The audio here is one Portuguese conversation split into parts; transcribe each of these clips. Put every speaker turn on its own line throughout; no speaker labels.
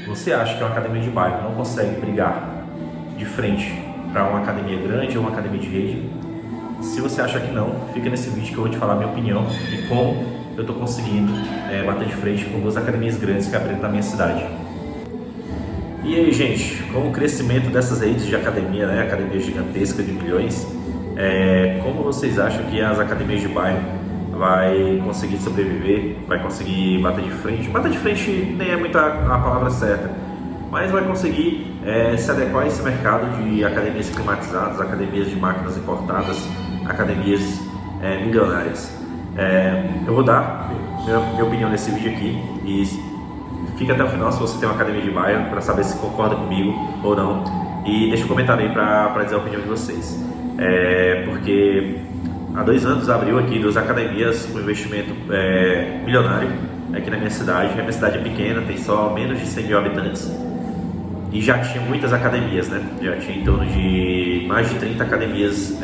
você acha que uma academia de bairro não consegue brigar de frente para uma academia grande ou uma academia de rede, se você acha que não, fica nesse vídeo que eu vou te falar a minha opinião e como eu estou conseguindo bater de frente com duas academias grandes que abriram na minha cidade. E aí, gente, com o crescimento dessas redes de academia, né, academias gigantescas de milhões, como vocês acham que as academias de bairro vai conseguir sobreviver, vai conseguir bater de frente? Bater de frente nem é muito a palavra certa, mas vai conseguir se adequar a esse mercado de academias climatizadas, academias de máquinas importadas, academias milionárias. Eu vou dar minha opinião nesse vídeo aqui e fica até o final se você tem uma academia de bairro para saber se concorda comigo ou não, e deixa um comentário aí para dizer a opinião de vocês. Porque há 2 anos abriu aqui 2 academias com investimento milionário aqui na minha cidade. A minha cidade é pequena, tem só menos de 100 mil habitantes e já tinha muitas academias, né? Já tinha em torno de mais de 30 academias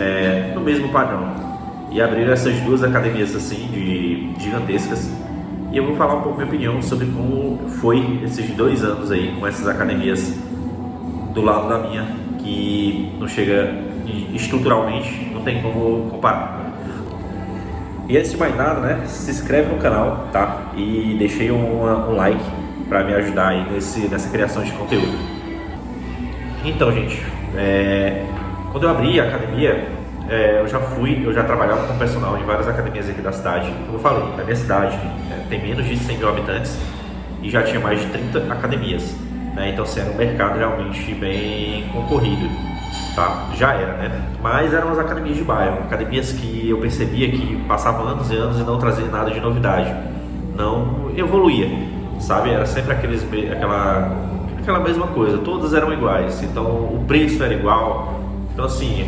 no mesmo padrão, e abriram essas 2 academias assim gigantescas. E eu vou falar um pouco minha opinião sobre como foi esses 2 anos aí com essas academias do lado da minha, que não chega estruturalmente, não tem como comparar. E antes de mais nada, né, se inscreve no canal, tá? E deixei um like para me ajudar aí nessa criação de conteúdo. Então, gente, quando eu abri a academia, eu já trabalhava com personal em várias academias aqui da cidade. Como eu falei, na minha cidade tem menos de 100 mil habitantes e já tinha mais de 30 academias, né? Então, assim, era um mercado realmente bem concorrido, tá? Já era, né? Mas eram as academias de bairro, academias que eu percebia que passavam anos e anos e não traziam nada de novidade, não evoluía, sabe? Era sempre aquela mesma coisa, todas eram iguais, então o preço era igual, então assim,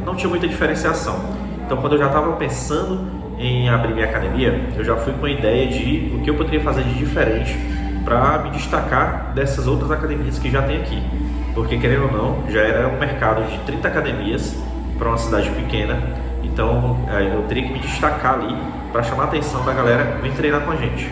não tinha muita diferenciação. Então, quando eu já estava pensando em abrir minha academia, eu já fui com a ideia de o que eu poderia fazer de diferente para me destacar dessas outras academias que já tem aqui, porque querendo ou não, já era um mercado de 30 academias para uma cidade pequena, então eu teria que me destacar ali para chamar a atenção da galera vir treinar com a gente.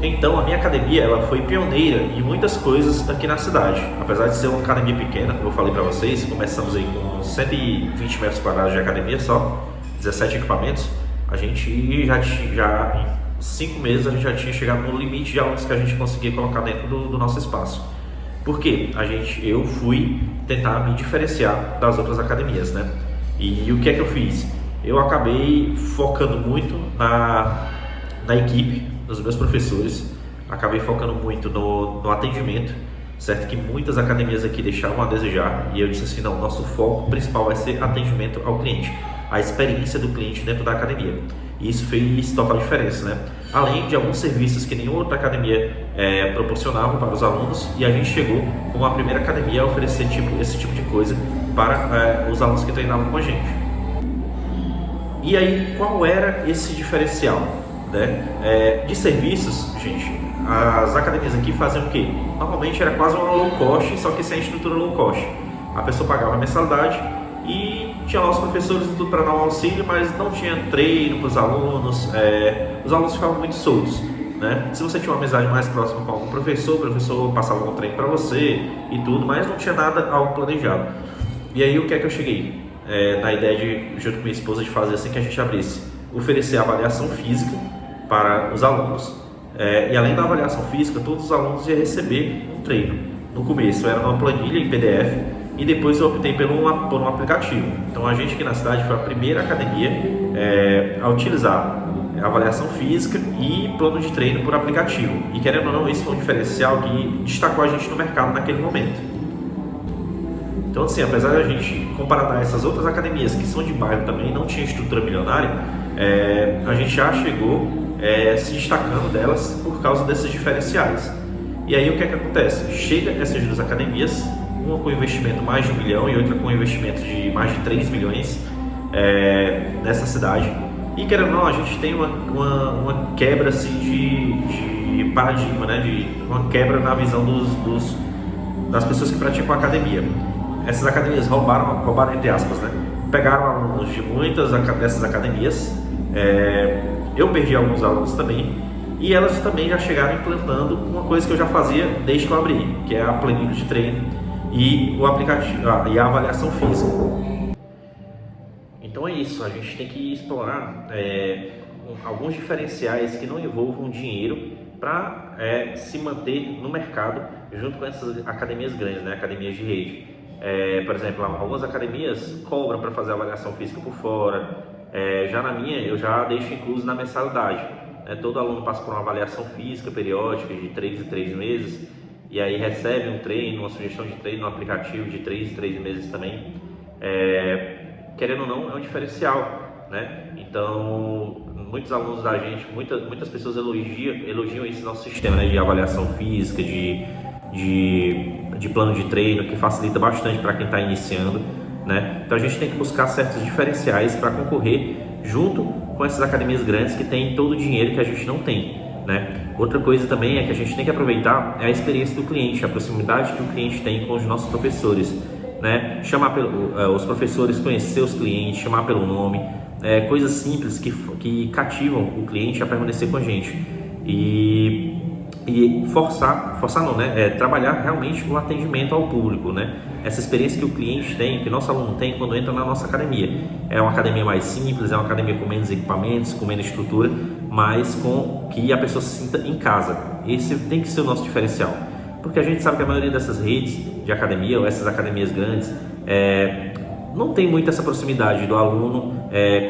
Então, a minha academia ela foi pioneira em muitas coisas aqui na cidade. Apesar de ser uma academia pequena, como eu falei para vocês, começamos aí com 120 metros quadrados de academia só, 17 equipamentos. A gente já em 5 meses a gente já tinha chegado no limite de alunos que a gente conseguia colocar dentro do nosso espaço. Por quê? Eu fui tentar me diferenciar das outras academias, né? E o que é que eu fiz? Eu acabei focando muito na equipe dos meus professores, acabei focando muito no atendimento, certo? Que muitas academias aqui deixavam a desejar, e eu disse assim, não, nosso foco principal vai ser atendimento ao cliente, a experiência do cliente dentro da academia. E isso fez total diferença, né? Além de alguns serviços que nenhuma outra academia proporcionava para os alunos, e a gente chegou como a primeira academia a oferecer esse tipo de coisa para os alunos que treinavam com a gente. E aí, qual era esse diferencial, né? De serviços, gente, as academias aqui faziam o quê? Normalmente era quase uma low cost, só que sem estrutura low cost. A pessoa pagava a mensalidade e tinha lá os professores e tudo para dar um auxílio, mas não tinha treino para os alunos, os alunos ficavam muito soltos, né? Se você tinha uma amizade mais próxima com algum professor, o professor passava um treino para você e tudo, mas não tinha nada algo planejado. E aí o que é que eu cheguei? Na ideia junto com minha esposa, de fazer assim que a gente abrisse, oferecer avaliação física para os alunos, e além da avaliação física, todos os alunos iam receber um treino. No começo era uma planilha em PDF e depois eu optei por um aplicativo. Então a gente aqui na cidade foi a primeira academia a utilizar avaliação física e plano de treino por aplicativo, e querendo ou não, isso foi um diferencial que destacou a gente no mercado naquele momento. Então, assim, apesar da gente, comparado a essas outras academias que são de bairro também, não tinha estrutura milionária, a gente já chegou se destacando delas por causa desses diferenciais. E aí o que é que acontece? Chega essas 2 academias, uma com investimento mais de 1 milhão e outra com investimento de mais de 3 milhões nessa cidade. E querendo ou não, a gente tem uma quebra assim, de paradigma, né? Uma quebra na visão das pessoas que praticam a academia. Essas academias roubaram entre aspas, né? Pegaram alunos de muitas dessas academias, eu perdi alguns alunos também, E elas também já chegaram implantando uma coisa que eu já fazia desde que eu abri, que é a planilha de treino e o aplicativo e a avaliação física. Então é isso, a gente tem que explorar alguns diferenciais que não envolvam dinheiro para se manter no mercado junto com essas academias grandes, né? Academias de rede. Por exemplo, algumas academias cobram para fazer avaliação física por fora. Já na minha, eu já deixo incluso na mensalidade. Todo aluno passa por uma avaliação física periódica de 3 em 3 meses e aí recebe um treino, uma sugestão de treino no aplicativo de 3 em 3 meses também. Querendo ou não, é um diferencial, né? Então, muitos alunos da gente, muitas pessoas elogiam esse nosso sistema, né, de avaliação física, de plano de treino, que facilita bastante para quem está iniciando, né? Então a gente tem que buscar certos diferenciais para concorrer junto com essas academias grandes que têm todo o dinheiro que a gente não tem, né? Outra coisa também é que a gente tem que aproveitar a experiência do cliente, a proximidade que o cliente tem com os nossos professores, né? Chamar os professores, conhecer os clientes, chamar pelo nome, coisas simples que cativam o cliente a permanecer com a gente e forçar não, né? Trabalhar realmente o atendimento ao público, né? Essa experiência que o cliente tem, que o nosso aluno tem quando entra na nossa academia. É uma academia mais simples, é uma academia com menos equipamentos, com menos estrutura, mas com que a pessoa se sinta em casa. Esse tem que ser o nosso diferencial, porque a gente sabe que a maioria dessas redes de academia ou essas academias grandes não tem muito essa proximidade do aluno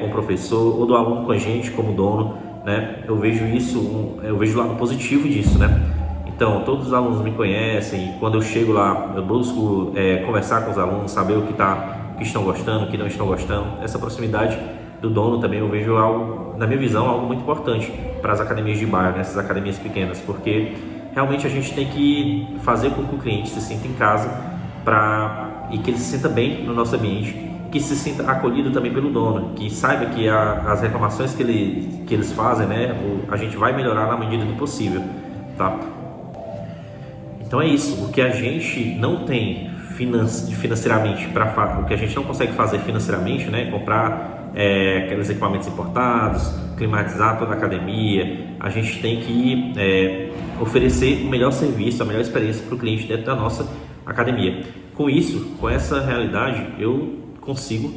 com o professor ou do aluno com a gente como dono, né? Eu vejo o lado positivo disso, né? Então, todos os alunos me conhecem e quando eu chego lá, eu busco conversar com os alunos, saber o que estão gostando, o que não estão gostando. Essa proximidade do dono também eu vejo algo, na minha visão, algo muito importante para as academias de bairro, né? Essas academias pequenas, porque realmente a gente tem que fazer com que o cliente se sinta em casa e que ele se sinta bem no nosso ambiente, que se sinta acolhido também pelo dono, que saiba que as reclamações que eles fazem, né, a gente vai melhorar na medida do possível, tá? Então é isso, o que a gente não tem financeiramente, o que a gente não consegue fazer financeiramente, né, comprar aqueles equipamentos importados, climatizar toda a academia, a gente tem que oferecer o melhor serviço, a melhor experiência para o cliente dentro da nossa academia. Com isso, com essa realidade, eu consigo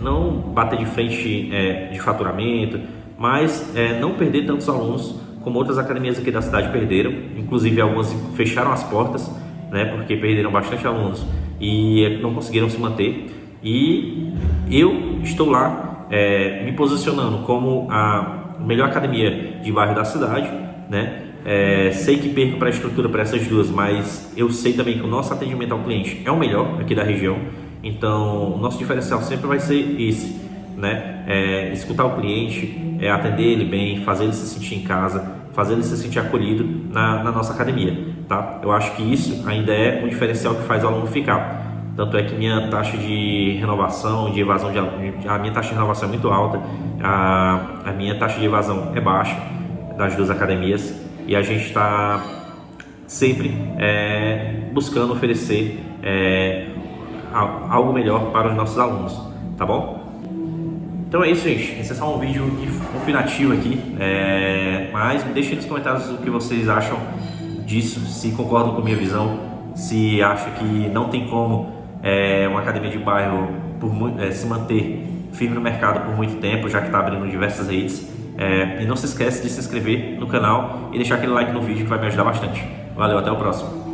não bater de frente de faturamento, mas não perder tantos alunos como outras academias aqui da cidade perderam. Inclusive algumas fecharam as portas, né, porque perderam bastante alunos e não conseguiram se manter. E eu estou lá me posicionando como a melhor academia de bairro da cidade, né? Sei que perco para a estrutura para essas duas, mas eu sei também que o nosso atendimento ao cliente é o melhor aqui da região. Então, o nosso diferencial sempre vai ser esse, né? Escutar o cliente, atender ele bem, fazer ele se sentir em casa, fazer ele se sentir acolhido na nossa academia, tá? Eu acho que isso ainda é um diferencial que faz o aluno ficar. Tanto é que minha taxa de renovação, de evasão a minha taxa de renovação é muito alta, a minha taxa de evasão é baixa das duas academias e a gente está sempre buscando oferecer algo melhor para os nossos alunos, tá bom? Então é isso, gente. Esse é só um vídeo opinativo aqui, mas me deixem nos comentários o que vocês acham disso, se concordam com a minha visão, se acham que não tem como uma academia de bairro se manter firme no mercado por muito tempo, já que está abrindo diversas redes. E não se esquece de se inscrever no canal e deixar aquele like no vídeo que vai me ajudar bastante. Valeu, até o próximo.